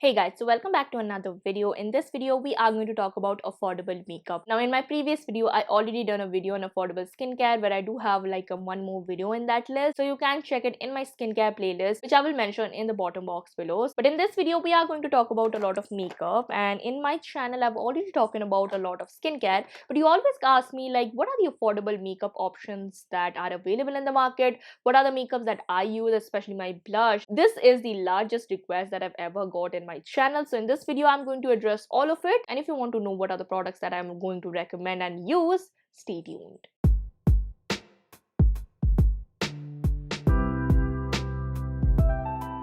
Hey guys, so welcome back to another video. In this video, we are going to talk about affordable makeup. Now, in my previous video, I already done a video on affordable skincare where I do have like one more video in that list. So you can check it in my skincare playlist, which I will mention in the bottom box below. But in this video, we are going to talk about a lot of makeup. And in my channel, I've already talking about a lot of skincare. But you always ask me like, what are the affordable makeup options that are available in the market? What are the makeups that I use, especially my blush? This is the largest request that I've ever got in my channel. So in this video, I'm going to address all of it. And if you want to know what are the products that I'm going to recommend and use, stay tuned.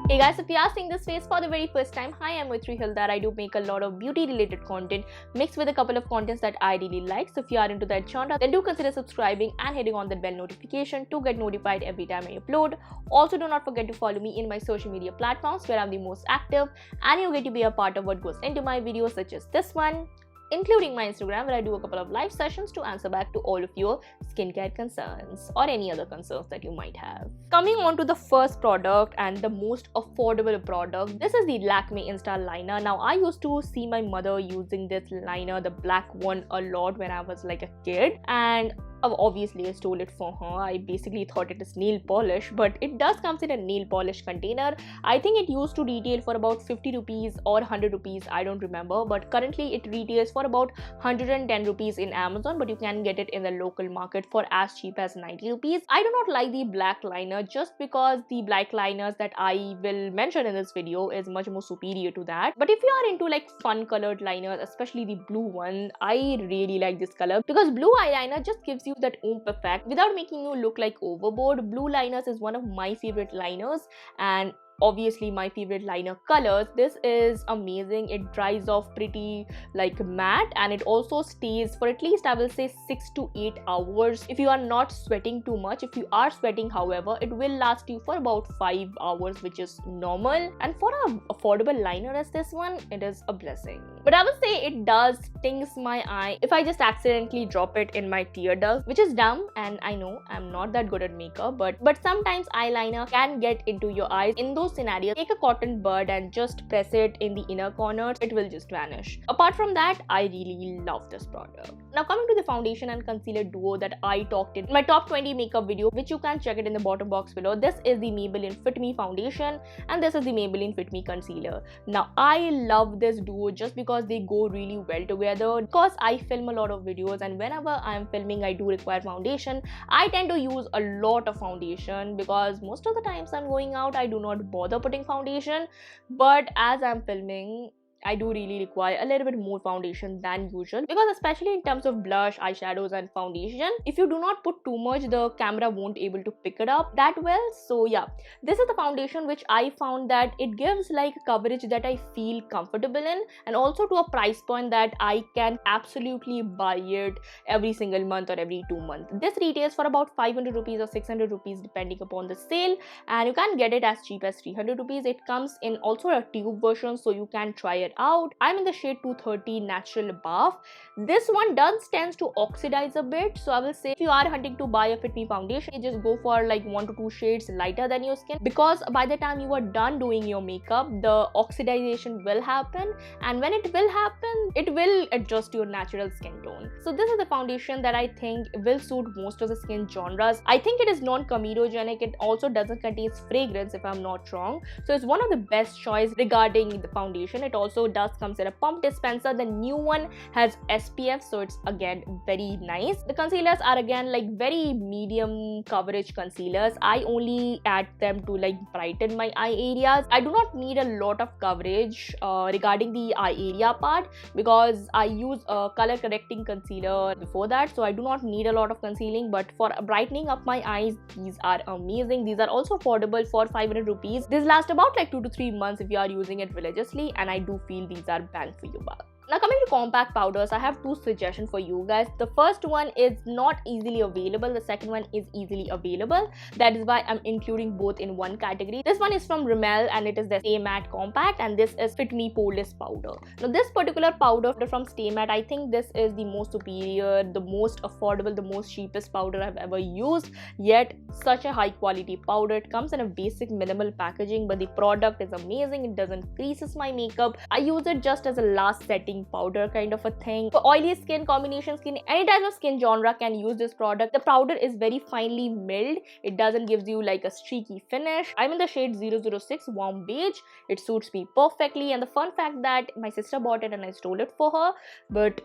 Hey guys, if you are seeing this face for the very first time, hi, I'm Maitrayee Halder. I do make a lot of beauty related content mixed with a couple of contents that I really like. So if you are into that genre, then do consider subscribing and hitting on that bell notification to get notified every time I upload. Also, do not forget to follow me in my social media platforms where I'm the most active, and you get to be a part of what goes into my videos, such as this one, including my Instagram where I do a couple of live sessions to answer back to all of your skincare concerns or any other concerns that you might have. Coming on to the first product and the most affordable product, this is the Lakme Insta Liner. Now, I used to see my mother using this liner, the black one, a lot when I was like a kid, and obviously I stole it from her. I basically thought it is nail polish, but it does comes in a nail polish container. I think it used to retail for about 50 rupees or 100 rupees, I don't remember, but currently it retails for about 110 rupees in Amazon, but you can get it in the local market for as cheap as 90 rupees. I do not like the black liner just because the black liners that I will mention in this video is much more superior to that. But if you are into like fun colored liners, especially the blue one, I really like this color because blue eyeliner just gives you that oomph effect without making you look like overboard. Blue liners is one of my favorite liners and obviously my favorite liner colors. This is amazing. It dries off pretty like matte and it also stays for at least I will say 6 to 8 hours if you are not sweating too much. If you are sweating, however, it will last you for about 5 hours, which is normal, and for an affordable liner as this one, it is a blessing. But I would say it does stings my eye if I just accidentally drop it in my tear duct, which is dumb, and I know I'm not that good at makeup, but sometimes eyeliner can get into your eyes. In those scenarios, take a cotton bud and just press it in the inner corners, it will just vanish. Apart from that, I really love this product. Now, coming to the foundation and concealer duo that I talked in my top 20 makeup video, which you can check it in the bottom box below. This is the Maybelline Fit Me foundation and this is the Maybelline Fit Me concealer. Now, I love this duo just because they go really well together. Because I film a lot of videos and whenever I'm filming, I do require foundation. I tend to use a lot of foundation because most of the times I'm going out, I do not bother putting foundation, but as I'm filming, I do really require a little bit more foundation than usual because especially in terms of blush, eyeshadows and foundation, if you do not put too much, the camera won't able to pick it up that well. So yeah, this is the foundation which I found that it gives like coverage that I feel comfortable in and also to a price point that I can absolutely buy it every single month or every 2 months. This retails for about 500 rupees or 600 rupees depending upon the sale, and you can get it as cheap as 300 rupees. It comes in also a tube version, so you can try it out. I'm in the shade 230 Natural Buff. This one tends to oxidize a bit, so I will say if you are hunting to buy a Fit Me foundation, you just go for like 1 to 2 shades lighter than your skin, because by the time you are done doing your makeup, the oxidization will happen, and when it will happen, it will adjust your natural skin tone. So this is the foundation that I think will suit most of the skin genres. I think it is non-comedogenic. It also doesn't contain fragrance if I'm not wrong, so it's one of the best choice regarding the foundation. It also does comes in a pump dispenser. The new one has SPF, so it's again very nice. The concealers are again like very medium coverage concealers. I only add them to like brighten my eye areas. I do not need a lot of coverage regarding the eye area part because I use a color correcting concealer before that, so I do not need a lot of concealing. But for brightening up my eyes, these are amazing. These are also affordable for 500 rupees. This lasts about like 2 to 3 months if you are using it religiously, and I do feel these are bang for your buck. Now coming to compact powders, I have two suggestions for you guys. The first one is not easily available, the second one is easily available. That is why I'm including both in one category. This one is from Rimmel and it is the Stay Matte Compact, and this is Fit Me Poreless Powder. Now this particular powder from Stay Matte, I think this is the most superior, the most affordable, the most cheapest powder I've ever used, yet such a high quality powder. It comes in a basic minimal packaging, but the product is amazing. It doesn't creases my makeup. I use it just as a last setting powder kind of a thing. For oily skin, combination skin, any type of skin genre can use this product. The powder is very finely milled. It doesn't give you like a streaky finish. I'm in the shade 006 Warm Beige. It suits me perfectly, and the fun fact that my sister bought it and I stole it for her. But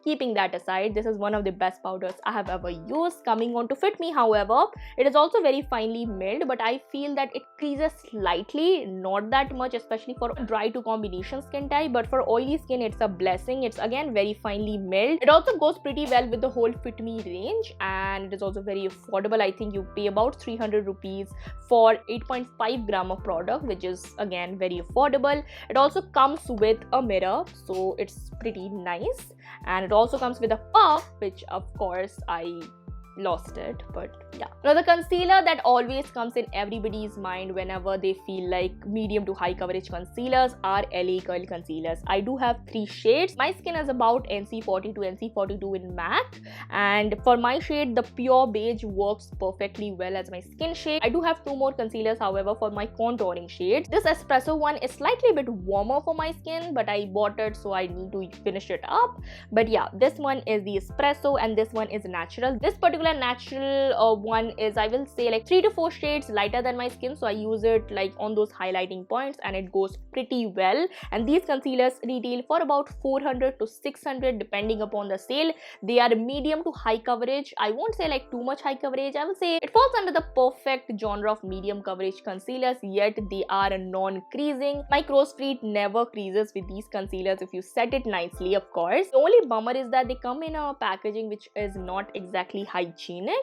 keeping that aside, this is one of the best powders I have ever used. Coming on to Fit Me, however, it is also very finely milled, but I feel that it creases slightly, not that much, especially for dry to combination skin type. But for oily skin, it's a blessing. It's again very finely milled. It also goes pretty well with the whole Fit Me range, and it is also very affordable. I think you pay about 300 rupees for 8.5 gram of product, which is again very affordable. It also comes with a mirror, so it's pretty nice, and it also comes with a puff, which of course I lost it, but yeah. Now the concealer that always comes in everybody's mind whenever they feel like medium to high coverage concealers are LA Curl concealers. I do have 3 shades. My skin is about NC40 to NC42 in MAC, and for my shade the pure beige works perfectly well as my skin shade. I do have 2 more concealers, however, for my contouring shades. This espresso one is slightly a bit warmer for my skin, but I bought it so I need to finish it up. But yeah, this one is the espresso and this one is natural. This particular natural one is, I will say, like 3 to 4 shades lighter than my skin, so I use it like on those highlighting points and it goes pretty well. And these concealers retail for about 400 to 600 depending upon the sale. They are medium to high coverage. I won't say like too much high coverage. I will say it falls under the perfect genre of medium coverage concealers, yet they are non-creasing. My crow's feet never creases with these concealers if you set it nicely, of course. The only bummer is that they come in a packaging which is not exactly hygienic,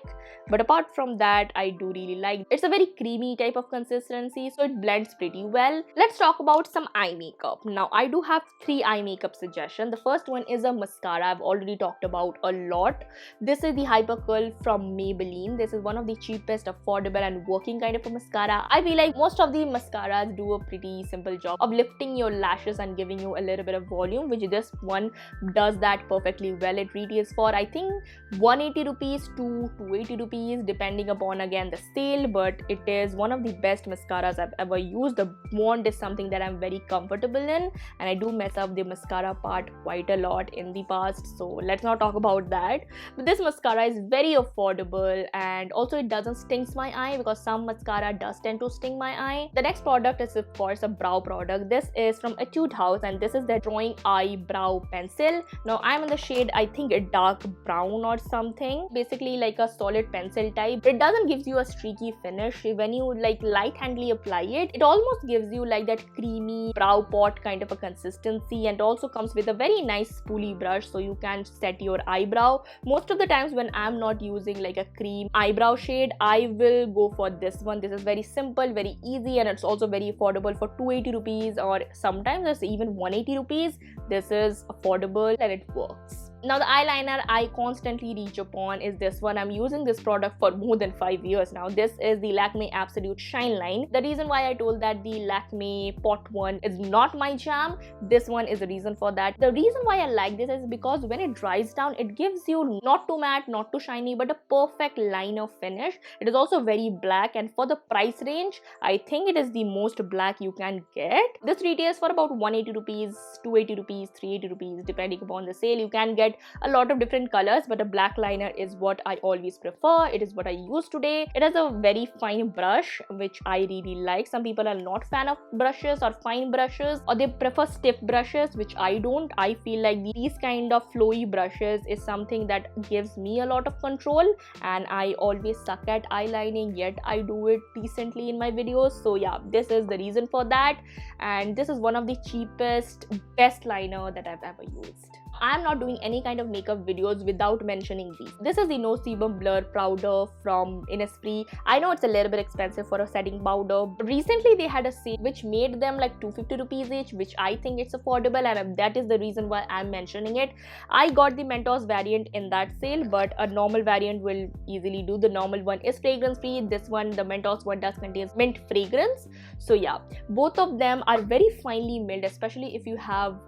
but apart from that, I do really like. It's a very creamy type of consistency, so it blends pretty well. Let's talk about some eye makeup. Now I do have 3 eye makeup suggestions. The first one is a mascara I've already talked about a lot. This is the Hyper Curl from Maybelline. This is one of the cheapest, affordable and working kind of a mascara. I feel like most of the mascaras do a pretty simple job of lifting your lashes and giving you a little bit of volume, which this one does that perfectly well. It retails for I think 180 rupees to 280 rupees depending upon again the sale, but it is one of the best mascaras I've ever used. The wand is something that I'm very comfortable in, and I do mess up the mascara part quite a lot in the past, so let's not talk about that. But this mascara is very affordable, and also it doesn't sting my eye, because some mascara does tend to sting my eye. The next product is of course a brow product. This is from Etude House and this is the Drawing Eyebrow Pencil. Now I'm in the shade I think a dark brown or something, basically like a solid pencil type. It doesn't give you a streaky finish. When you like light-handedly apply it, it almost gives you like that creamy brow pot kind of a consistency, and also comes with a very nice spoolie brush so you can set your eyebrow. Most of the times when I'm not using like a cream eyebrow shade, I will go for this one. This is very simple, very easy, and it's also very affordable for 280 rupees, or sometimes it's even 180 rupees. This is affordable and it works. Now the eyeliner I constantly reach upon is this one. I'm using this product for more than 5 years now. This is the Lakme Absolute Shine Line. The reason why I told that the Lakme pot one is not my jam, this one is the reason for that. The reason why I like this is because when it dries down, it gives you not too matte, not too shiny, but a perfect liner finish. It is also very black, and for the price range, I think it is the most black you can get. This retails for about 180 rupees, 280 rupees, 380 rupees depending upon the sale. You can get a lot of different colors, but a black liner is what I always prefer. It is what I use today. It has a very fine brush, which I really like. Some people are not fan of brushes or fine brushes, or they prefer stiff brushes, which I don't. I feel like these kind of flowy brushes is something that gives me a lot of control, and I always suck at eyelining, yet I do it decently in my videos. So yeah, this is the reason for that, and this is one of the cheapest, best liner that I've ever used. I am not doing any kind of makeup videos without mentioning these. This is the No Sebum Blur Powder from Innisfree. I know it's a little bit expensive for a setting powder. Recently they had a sale which made them like 250 rupees each, which I think it's affordable, and that is the reason why I'm mentioning it. I got the Mentos variant in that sale, but a normal variant will easily do. The normal one is fragrance free. This one, the Mentos one, does contain mint fragrance. So yeah, both of them are very finely milled, especially if you have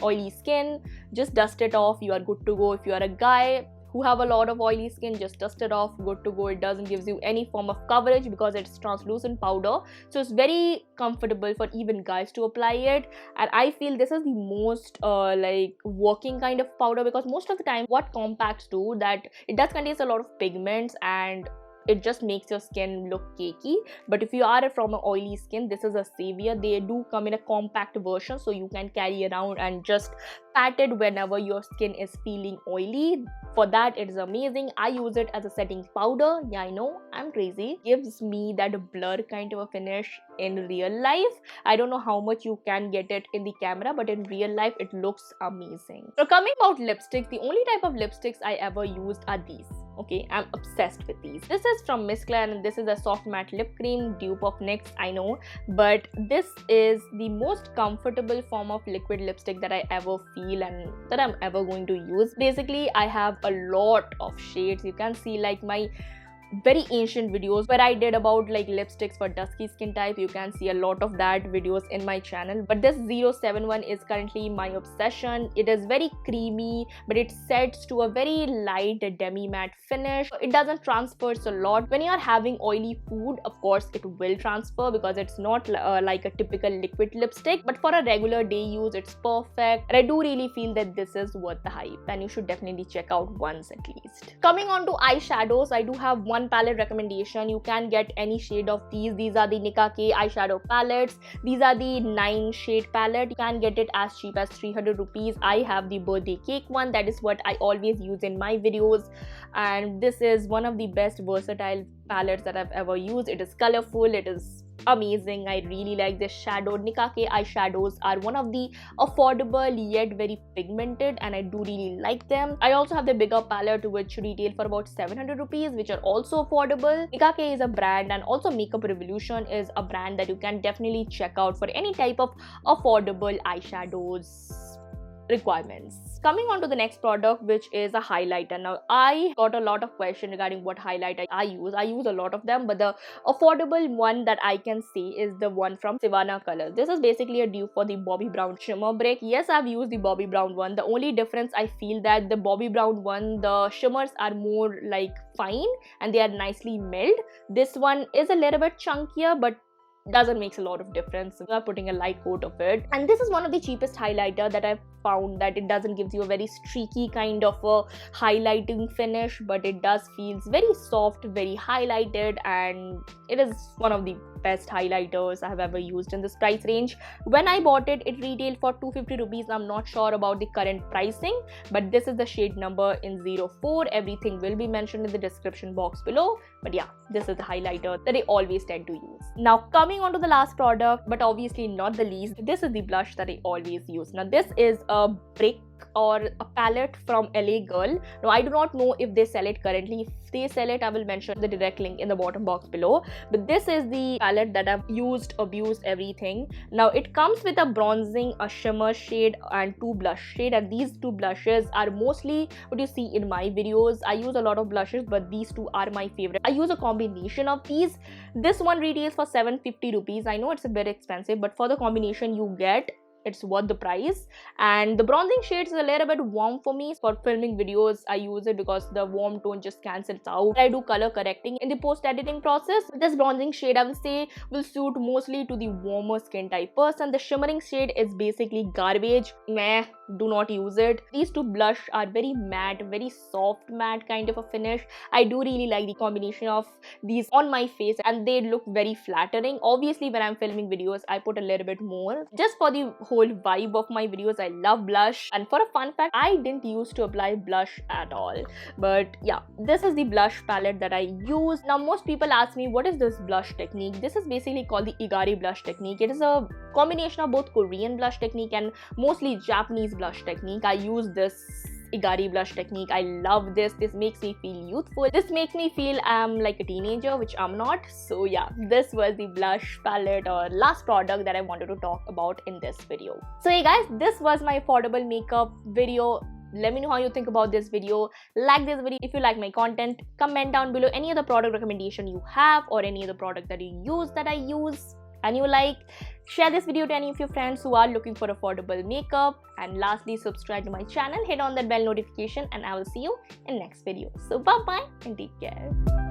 oily skin. Just dust it off, you are good to go. If you are a guy who have a lot of oily skin, just dust it off, good to go. It doesn't give you any form of coverage because it's translucent powder, so it's very comfortable for even guys to apply it. And I feel this is the most like working kind of powder, because most of the time what compacts do, that it does contain a lot of pigments and it just makes your skin look cakey. But if you are from an oily skin, this is a savior. They do come in a compact version, so you can carry around and just pat it whenever your skin is feeling oily. For that, it is amazing. I use it as a setting powder. Yeah, I know, I'm crazy. Gives me that blur kind of a finish in real life. I don't know how much you can get it in the camera, but in real life it looks amazing. So coming about lipsticks, the only type of lipsticks I ever used are these. Okay, I'm obsessed with these. This is from Miss Claire and this is a soft matte lip cream, dupe of NYX, I know, but this is the most comfortable form of liquid lipstick that I ever feel and that I'm ever going to use. Basically, I have a lot of shades. You can see like my very ancient videos where I did about like lipsticks for dusky skin type. You can see a lot of that videos in my channel, but this 071 is currently my obsession. It is very creamy, but it sets to a very light demi matte finish. It doesn't transfer a lot. When you are having oily food, of course it will transfer because it's not like a typical liquid lipstick, but for a regular day use it's perfect. And I do really feel that this is worth the hype and you should definitely check out once at least. Coming on to eyeshadows, I do have one palette recommendation. You can get any shade of these. These are the Nika K eyeshadow palettes. These are the 9 shade palette. You can get it as cheap as 300 rupees. I have the birthday cake one. That is what I always use in my videos, and this is one of the best versatile palettes that I've ever used. It is colorful, it is amazing. I really like this shadow. Nika K eyeshadows are one of the affordable yet very pigmented, and I do really like them. I also have the bigger palette which retail for about 700 rupees, which are also affordable. Nika K is a brand, and also Makeup Revolution is a brand that you can definitely check out for any type of affordable eyeshadows requirements. Coming on to the next product, which is a highlighter. Now, I got a lot of questions regarding what highlighter I use. I use a lot of them, but the affordable one that I can see is the one from Savannah Colors. This is basically a dupe for the Bobbi Brown Shimmer Brick. Yes, I've used the Bobbi Brown one. The only difference I feel that the Bobbi Brown one, the shimmers are more like fine and they are nicely milled. This one is a little bit chunkier, but doesn't make a lot of difference. We are putting a light coat of it, and this is one of the cheapest highlighter that I've found, that it doesn't give you a very streaky kind of a highlighting finish, but it does feels very soft, very highlighted, and it is one of the best highlighters I have ever used in this price range. When I bought it, it retailed for 250 rupees. I'm not sure about the current pricing, but this is the shade number in 04. Everything will be mentioned in the description box below, but yeah, this is the highlighter that I always tend to use. Now coming on to the last product, but obviously not the least, this is the blush that I always use. Now this is a brick or a palette from LA Girl. Now I do not know if they sell it currently. If they sell it, I will mention the direct link in the bottom box below, but this is the palette that I've used, abused, everything. Now it comes with a bronzing, a shimmer shade, and 2 blush shade, and these 2 blushes are mostly what you see in my videos. I use a lot of blushes, but these 2 are my favorite. I use a combination of these. This one retails for 750 rupees. I know it's a bit expensive, but for the combination you get, it's worth the price. And the bronzing shade is a little bit warm for me. For filming videos, I use it because the warm tone just cancels out. I do color correcting in the post-editing process. This bronzing shade, I will say, will suit mostly to the warmer skin type person. The shimmering shade is basically garbage. Meh, do not use it. These 2 blush are very matte, very soft matte kind of a finish. I do really like the combination of these on my face, and they look very flattering. Obviously, when I'm filming videos, I put a little bit more just for the whole vibe of my videos. I love blush, and for a fun fact, I didn't used to apply blush at all, but yeah, this is the blush palette that I use. Now most people ask me, what is this blush technique? This is basically called the Igari blush technique. It is a combination of both Korean blush technique and mostly Japanese blush blush technique. I use this Igari blush technique. I love this. This makes me feel youthful. This makes me feel I'm like a teenager, which I'm not. So yeah, this was the blush palette or last product that I wanted to talk about in this video. So hey guys, this was my affordable makeup video. Let me know how you think about this video. Like this video if you like my content. Comment down below any other product recommendation you have or any other product that you use that I use and you like. Share this video to any of your friends who are looking for affordable makeup. And lastly, subscribe to my channel, hit on that bell notification, and I will see you in next video. So bye bye and take care.